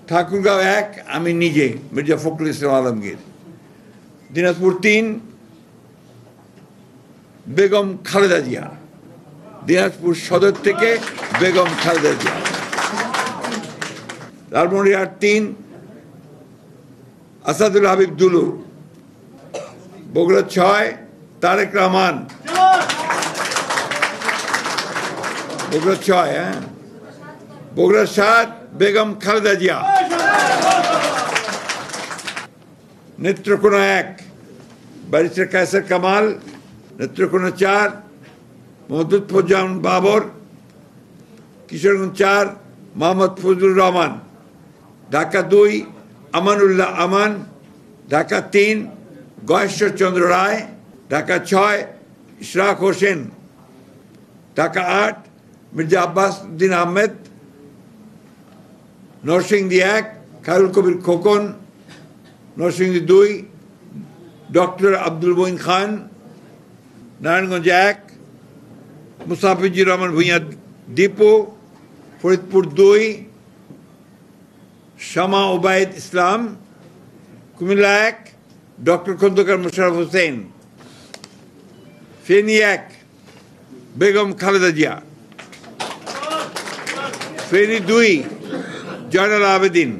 ঠাকুরগাঁও 1 আমি নিজে মির্জা ফখরুল ইসলাম আলমগীর। দিনাজপুর 3 বেগম খালেদা জিয়া, দিনাজপুর সদর থেকে বেগম খালেদা জিয়া। লালমনিরহাট 3 আসাদুল হাবিব দুলু। বগুড়া 6 তারেক রহমান। বগুড়া 6 বগুড়া 7 বেগম খালেদা জিয়া। নেত্রকোনা 1 ব্যারিস্টার কায়সার কামাল। নেত্রকোনা 4 মহদুদুজ্জামান বাবর। কিশোরগঞ্জ 4 মোহাম্মদ ফজলুর রহমান। ঢাকা 2 আমানুল্লাহ আমান। ঢাকা 3 গয়েশ্বরচন্দ্র রায়। ঢাকা 6 ইশরাক হোসেন। ঢাকা 8 মির্জা আব্বাস উদ্দিন আহমেদ। নরসিংদী 1 খায়রুল কবির খোকন। নরসিংদী 2 ডক্টর আব্দুল মঈন খান। নারায়ণগঞ্জ 1 মুস্তাফিজুর রহমান ভূঁইয়া দীপু। ফরিদপুর 2 শামা ওবায়দ ইসলাম। কুমিল্লা 1 ডক্টর খন্দকার মোশাররফ হোসেন। ফেনী 1 বেগম খালেদা জিয়া। ফেনী 2 জয়নাল আবেদিন।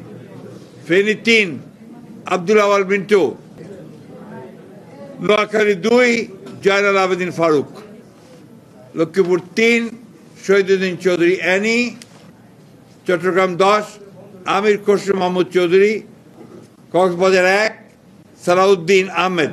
ফেনী 3 আব্দুল আওয়াল মিন্টু। নোয়াখালী 2 জয়নাল আবেদিন ফারুক। লক্ষ্মীপুর 3 শহীদুদ্দিন চৌধুরী অ্যানি। চট্টগ্রাম 10 আমির খসরু মাহমুদ চৌধুরী। কক্সবাজার 1 সালাউদ্দিন আহমেদ।